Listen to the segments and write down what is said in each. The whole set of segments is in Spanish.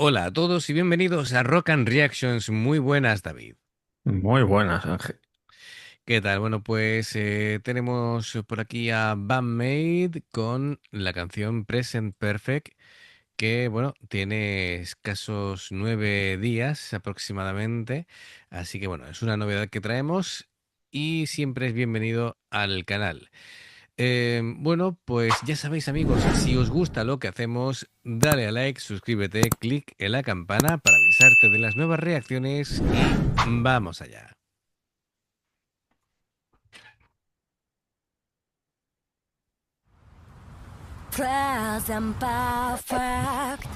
Hola a todos y bienvenidos a Rock and Reactions. Muy buenas, David. Muy buenas, Ángel. ¿Qué tal? Bueno, pues tenemos por aquí a Bandmate con la canción Present Perfect, que bueno, tiene escasos 9 días aproximadamente. Así que bueno, es una novedad que traemos y siempre es bienvenido al canal. Bueno, pues ya sabéis amigos, si os gusta lo que hacemos, dale a like, suscríbete, clic en la campana para avisarte de las nuevas reacciones y vamos allá. Present perfect.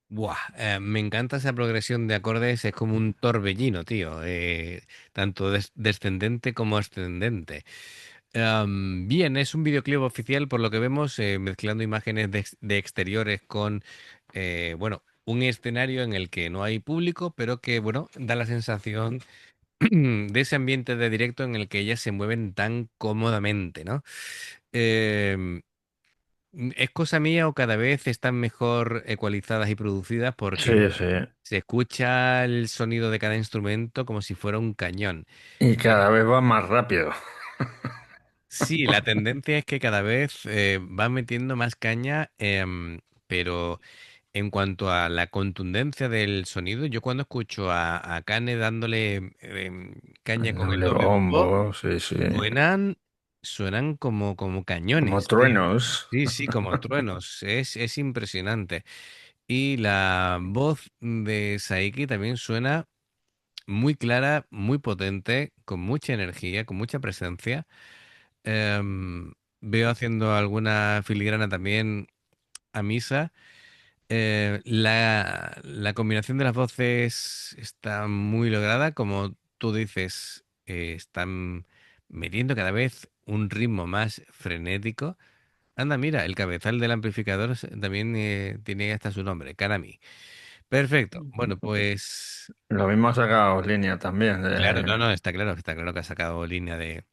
Buah, me encanta esa progresión de acordes, es como un torbellino, tío, tanto descendente como ascendente. Bien, es un videoclip oficial por lo que vemos, mezclando imágenes de exteriores con, bueno, un escenario en el que no hay público, pero que, bueno, da la sensación de ese ambiente de directo en el que ellas se mueven tan cómodamente, ¿no? Em, ¿Es cosa mía o cada vez están mejor ecualizadas y producidas? Porque Sí, sí. se escucha el sonido de cada instrumento como si fuera un cañón. Y Eh, cada vez va más rápido. sí, la tendencia es que cada vez van metiendo más caña, pero en cuanto a la contundencia del sonido, yo cuando escucho a Kane dándole caña El con el doble doble bombo, bombo, sí, sí. suenan, suenan como Como cañones, tío. truenos. Sí, sí, como truenos. Es impresionante. Y la voz de Saiki también suena muy clara, muy potente, con mucha energía, con mucha presencia. Veo haciendo alguna filigrana también a Misa. La combinación de las voces está muy lograda, como tú dices, están metiendo cada vez un ritmo más frenético. Anda, mira, el cabezal del amplificador también tiene hasta su nombre, Kanami. Perfecto. Bueno, pues Lo mismo ha sacado línea también claro, no, no, está claro que ha sacado línea de...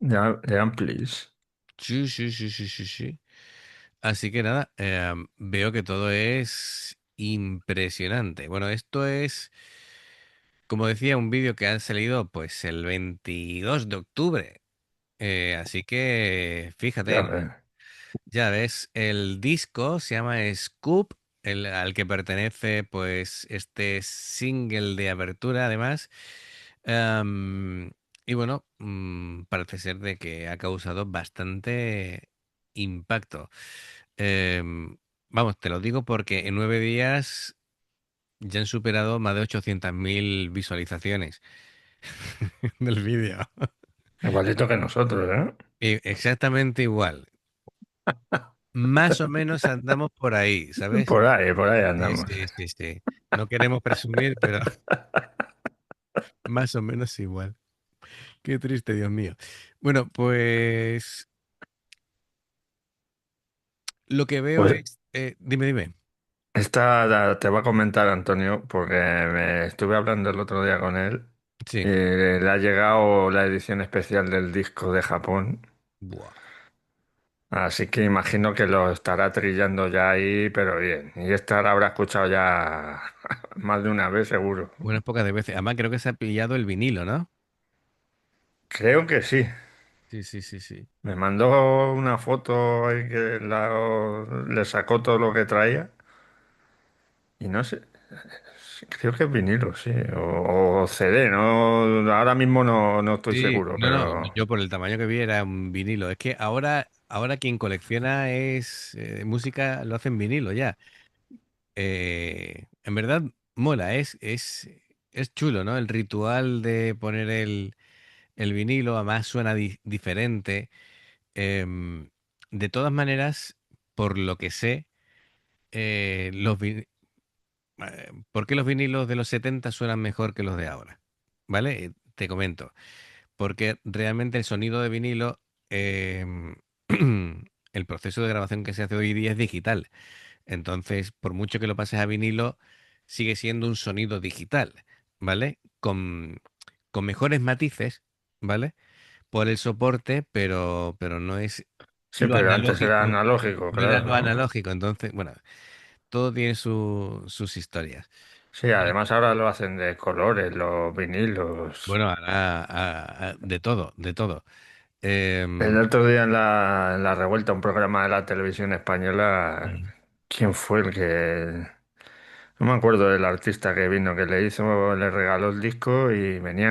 de amplis. Sí, sí, sí, sí, sí, sí. Así que nada, veo que todo es impresionante. Bueno, esto es, como decía, un vídeo que ha salido pues el 22 de octubre. Así que Ya fíjate, ves. ya ves, el disco se llama Scoop, al que pertenece pues este single de apertura además. Am, y bueno, parece ser de que ha causado bastante impacto. Vamos, te lo digo porque en 9 días ya han superado más de 800.000 visualizaciones del vídeo. Igualito que nosotros, ¿eh? Exactamente igual. Más o menos andamos por ahí, ¿sabes? Por ahí Sí, andamos. sí, sí, sí. No queremos presumir, pero más o menos igual. Qué triste, Dios mío. Bueno, pues lo que veo Pues es... dime, dime. te va a comentar Antonio, porque me estuve hablando el otro día con él y Sí. le ha llegado la edición especial del disco de Japón. Buah. Así que imagino que lo estará trillando ya ahí, pero bien. Y esta la habrá escuchado ya más de una vez seguro. Unas pocas de veces. Además, creo que se ha pillado el vinilo, ¿no? Creo que sí. Sí, sí, sí, sí. Me mandó una foto ahí que le sacó todo lo que traía. Y no sé, sí, creo que es vinilo, sí. O CD, ¿no? Ahora mismo no estoy Sí, seguro, no, no, pero yo por el tamaño que vi era un vinilo. Es que ahora quien colecciona es música, lo hace en vinilo ya. En verdad mola, es chulo, ¿no? El ritual de poner el vinilo, además suena diferente. Em, de todas maneras, por lo que sé, ¿por qué los vinilos de los 70 suenan mejor que los de ahora? ¿Vale? Te comento. Porque realmente el sonido de vinilo, em, el proceso de grabación que se hace hoy día es digital. Entonces, por mucho que lo pases a vinilo, sigue siendo un sonido digital, ¿vale? Con mejores matices, ¿vale? Por el soporte, pero no es sí, lo pero antes era analógico, analógico, no era lo claro. analógico. Entonces, bueno, todo tiene sus historias. Sí, además ahora lo hacen de colores, los vinilos. Bueno, de todo, de todo. El Em, otro día en la revuelta, un programa de la televisión española, mm, ¿quién fue el que... No me acuerdo del artista que vino, que le hizo, le regaló el disco y venía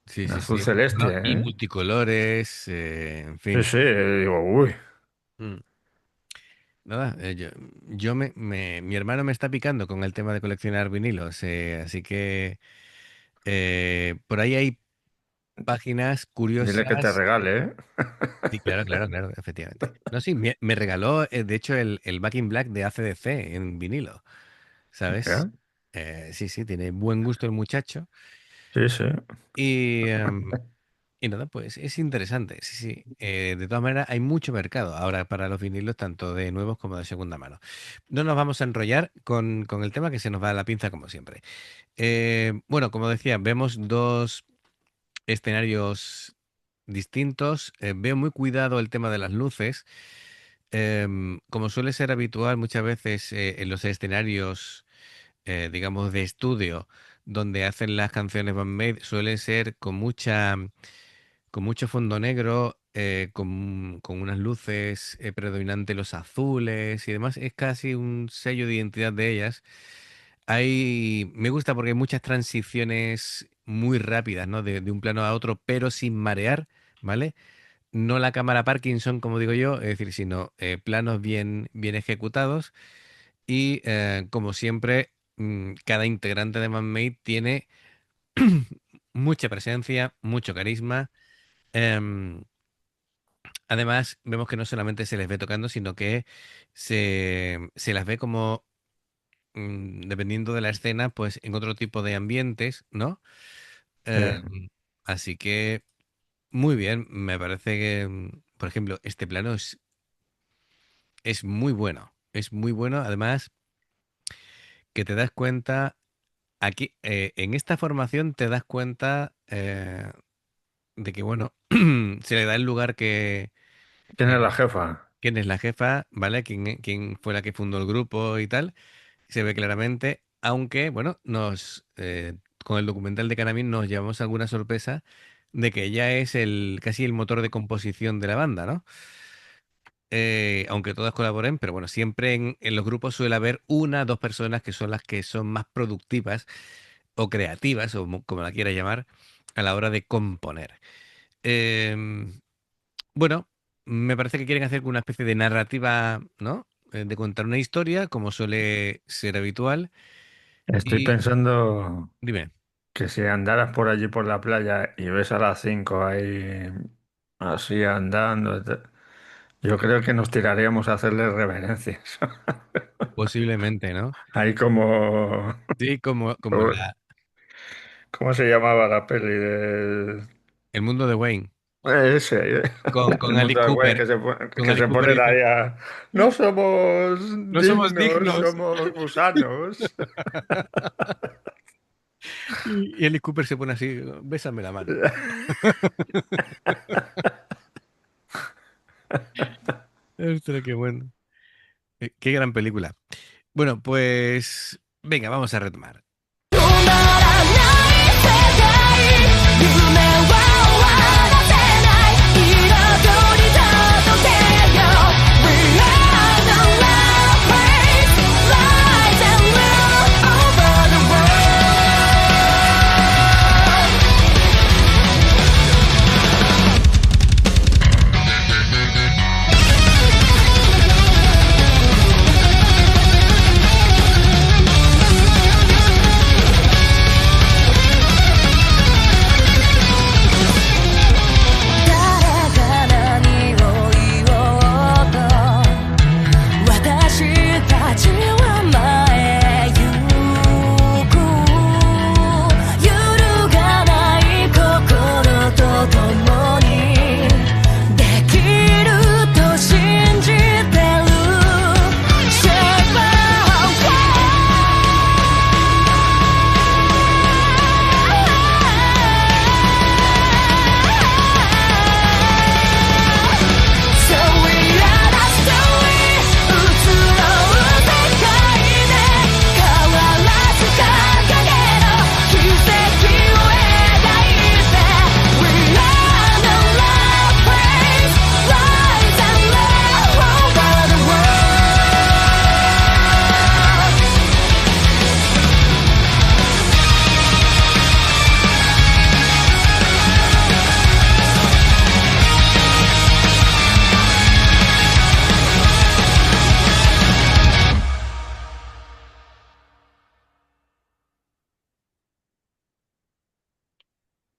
sí, en sí, azul sí. No, celeste, y ¿eh? multicolores, en Sí, fin. sí, digo, uy. Mm. Nada, mi hermano me está picando con el tema de coleccionar vinilos, así que por ahí hay páginas Dile que te curiosas. regale, ¿eh? Sí, claro, claro, claro, efectivamente. No, sí, me regaló, de hecho, el Back in Black de AC/DC en vinilo, ¿sabes? ¿Ya? Sí, sí, tiene buen gusto el muchacho. Sí, sí. Y, y nada, pues es interesante, sí, sí. De todas maneras, hay mucho mercado ahora para los vinilos, tanto de nuevos como de segunda mano. No nos vamos a enrollar con el tema que se nos va la pinza como siempre. Bueno, como decía, vemos dos escenarios distintos. Veo muy cuidado el tema de las luces. Como suele ser habitual muchas veces en los escenarios, digamos, de estudio, donde hacen las canciones Band-Maid, suele ser con mucho fondo negro, con unas luces predominantes, los azules y demás. Es casi un sello de identidad de ellas. Me gusta porque hay muchas transiciones muy rápidas, ¿no? De un plano a otro, pero sin marear, ¿vale? No la cámara Parkinson, como digo yo, es decir, sino planos bien ejecutados. Y como siempre, cada integrante de Man-Made tiene mucha presencia, mucho carisma. em, Además, vemos que no solamente se les ve tocando, sino que se las ve como, dependiendo de la escena, pues en otro tipo de ambientes, ¿no? Sí. Em, Así que, muy bien, me parece que, por ejemplo, este plano es muy bueno. Es muy bueno, además, que te das cuenta, aquí, en esta formación te das cuenta de que, bueno, se le da el lugar ¿Quién es la eh, jefa? quién es la jefa, ¿vale? Quién fue la que fundó el grupo y tal. Se ve claramente, aunque, bueno, con el documental de Kanami nos llevamos alguna sorpresa de que ella es casi el motor de composición de la banda, ¿no? Aunque todas colaboren, pero bueno, siempre en los grupos suele haber una, dos personas que son las que son más productivas o creativas, o como la quiera llamar, a la hora de componer. Em, bueno, me parece que quieren hacer una especie de narrativa, ¿no? De contar una historia, como suele ser habitual. Estoy Y pensando dime, que si andaras por allí por la playa y ves a las 5 ahí así andando, yo creo que nos tiraríamos a hacerle reverencias. posiblemente, ¿no? Ahí como... Sí, como ¿Cómo se llamaba la peli de... el mundo de Wayne. Ese, con el Alice mundo de Wayne Cooper. Con que Alice se Cooper pone dice, ahí a... No somos no somos dignos, dignos. somos gusanos. Y Alice Cooper se pone así, bésame la mano. Ostras, qué bueno. Qué gran película. Bueno, pues venga, vamos a retomar. 止まらない世界夢は終わらせない彩り届けよ We are the love race Rise and rule over the world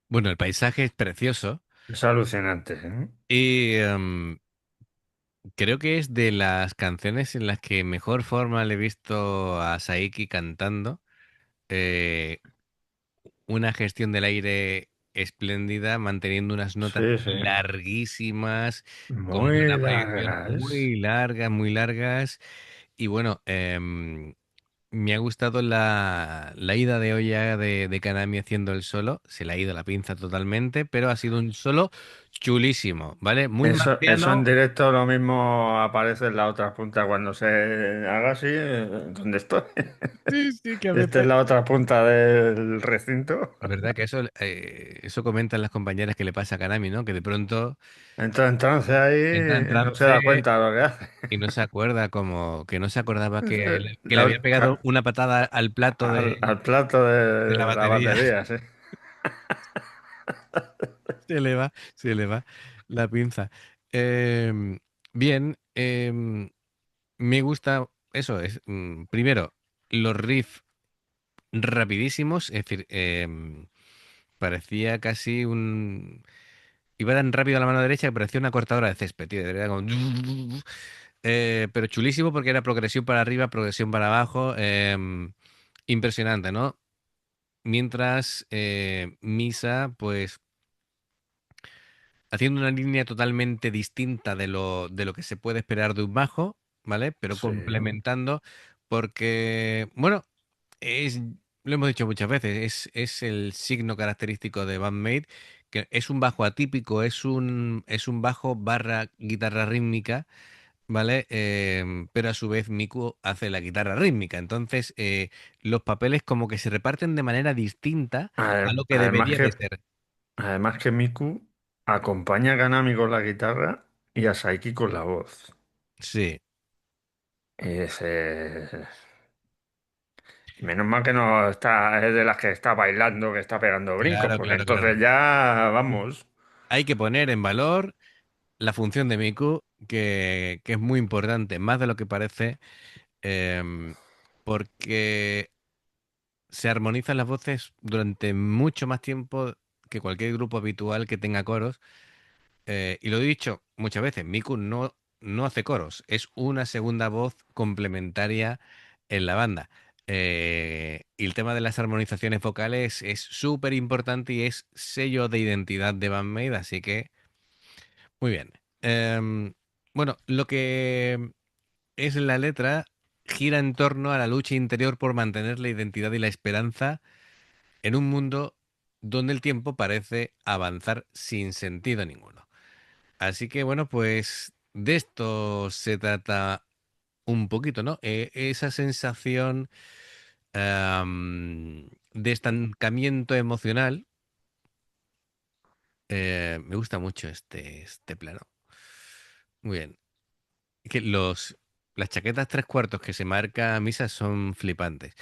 Bueno, el paisaje es precioso Es alucinante, ¿eh? y creo que es de las canciones en las que mejor forma le he visto a Saiki cantando. Eh, una gestión del aire espléndida, manteniendo unas notas Sí, sí. larguísimas, con Muy una proyección largas. muy largas. Y bueno, me ha gustado la ida de olla de Kanami haciendo el solo. Se le ha ido la pinza totalmente, pero ha sido un solo chulísimo, ¿vale? Muy Eso en marciano. directo lo mismo aparece en la otra punta cuando se haga así, donde estoy. Sí, sí, que a Esta es veces. la otra punta del recinto. ¿Verdad que eso comentan las compañeras que le pasa a Kanami, ¿no? Que de pronto Entra en trance ahí entra en y no se trance da cuenta de lo que hace. y no se acuerda como que no se acordaba que le La- había pegado una patada al plato al plato de la de la batería. batería, sí. Se le va la pinza. Bien, me gusta eso. Primero, los riffs rapidísimos, es decir, parecía casi un... Iba tan rápido a la mano derecha que parecía una cortadora de césped, tío. Era como... pero chulísimo porque era progresión para arriba, progresión para abajo. Impresionante, ¿no? Mientras Misa, pues haciendo una línea totalmente distinta de lo que se puede esperar de un bajo, ¿vale? Pero Sí, complementando, porque, bueno, es, lo hemos dicho muchas veces, es el signo característico de Bandmate, que es un bajo atípico, es un bajo barra guitarra rítmica, ¿vale? Pero a su vez Miku hace la guitarra rítmica, entonces los papeles como que se reparten de manera distinta a lo que Además debería de que, ser. además que Miku acompaña a Kanami con la guitarra y a Saiki con la voz. Sí, Y menos mal que no está, es de las que está bailando, que está pegando brincos, claro, porque claro, claro. entonces ya vamos. Hay que poner en valor la función de Miku, que es muy importante, más de lo que parece, em, porque se armonizan las voces durante mucho más tiempo que cualquier grupo habitual que tenga coros. Y lo he dicho muchas veces, Miku no hace coros, es una segunda voz complementaria en la banda. Y el tema de las armonizaciones vocales es súper importante y es sello de identidad de Bandmate, así que Muy bien. Bueno, lo que es la letra gira en torno a la lucha interior por mantener la identidad y la esperanza en un mundo donde el tiempo parece avanzar sin sentido ninguno. Así que bueno, pues de esto se trata un poquito, ¿no? Esa sensación de estancamiento emocional. Me gusta mucho este plano. Muy bien. Que las chaquetas tres cuartos que se marca Misa son flipantes.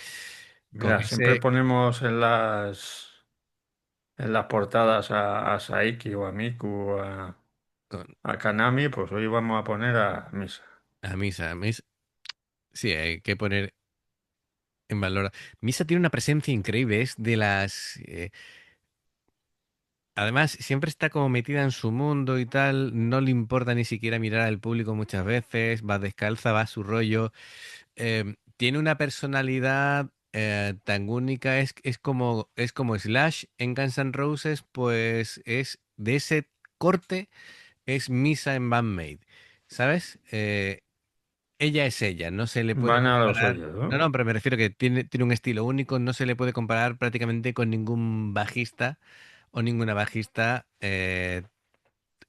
Con Mira, siempre ese, ponemos en las portadas a Saiki o a Miku o con, a Kanami, pues hoy vamos a poner a Misa. a Misa, sí, hay que poner en valor. Misa tiene una presencia increíble, es de las... además, siempre está como metida en su mundo y tal, no le importa ni siquiera mirar al público muchas veces, va descalza, va a su rollo. Tiene una personalidad tan única, es como Slash en Guns N' Roses, pues es de ese corte, es Misa en Bandmate, ¿sabes? Ella es ella, no se le puede Van a los comparar. suyos, No, ¿no? no, pero me refiero que tiene un estilo único, no se le puede comparar prácticamente con ningún bajista o ninguna bajista.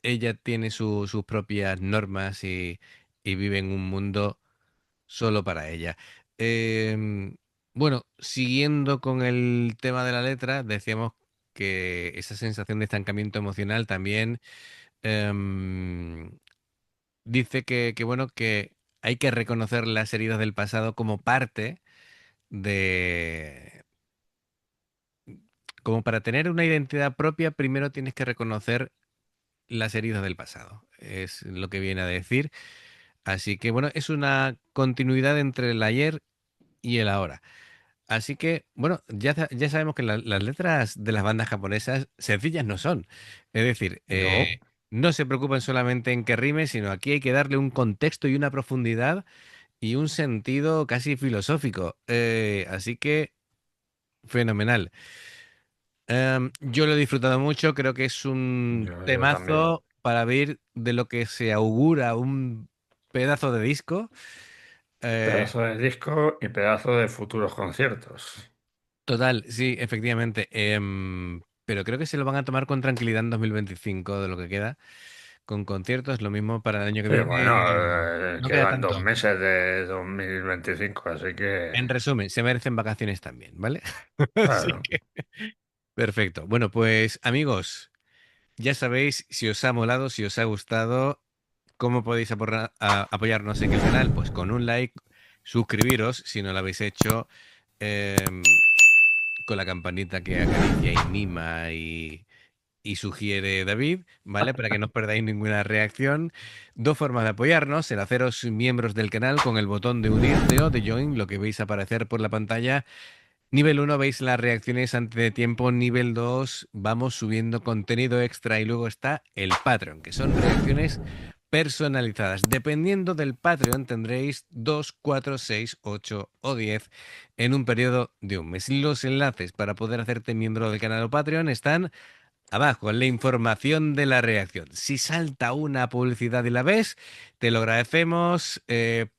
Ella tiene sus propias normas y vive en un mundo solo para ella. Bueno, siguiendo con el tema de la letra, decíamos que esa sensación de estancamiento emocional también em, dice bueno, que hay que reconocer las heridas del pasado como parte de... Como para tener una identidad propia, primero tienes que reconocer las heridas del pasado. Es lo que viene a decir. Así que bueno, es una continuidad entre el ayer y el ahora. Así que, bueno, ya sabemos que las letras de las bandas japonesas sencillas no son. Es decir, No, no se preocupan solamente en que rime, sino aquí hay que darle un contexto y una profundidad y un sentido casi filosófico. Así que, fenomenal. Yo lo he disfrutado mucho, creo que es un yo también. temazo para ver de lo que se augura un pedazo de disco. Eh, Pedazo de disco y pedazo de futuros conciertos. Total, sí, efectivamente. Pero creo que se lo van a tomar con tranquilidad en 2025 de lo que queda. Con conciertos, lo mismo para el año que Sí, bueno, viene. No queda quedan dos tanto. meses de 2025, así que, En resumen, se merecen vacaciones también, ¿vale? Así claro. que, perfecto. Bueno, pues amigos, ya sabéis si os ha molado, si os ha gustado, cómo podéis apoyarnos en el canal, pues con un like, suscribiros si no lo habéis hecho. em, con la campanita que acaricia y mima y sugiere David, ¿vale? Para que no os perdáis ninguna reacción. Dos formas de apoyarnos: el haceros miembros del canal con el botón de unirte o de join, lo que veis aparecer por la pantalla. Nivel uno veis las reacciones antes de tiempo. Nivel 2 vamos subiendo contenido extra y luego está el Patreon, que son reacciones personalizadas. Dependiendo del Patreon tendréis 2, 4, 6, 8 o 10 en un periodo de un mes. Los enlaces para poder hacerte miembro del canal o Patreon están abajo en la información de la reacción. Si salta una publicidad y la ves, te lo agradecemos.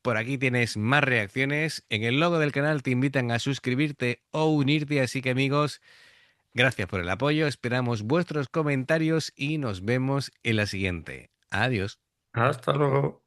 Por aquí tienes más reacciones. En el logo del canal te invitan a suscribirte o unirte. Así que amigos, gracias por el apoyo. Esperamos vuestros comentarios y nos vemos en la siguiente. Adiós. Hasta luego.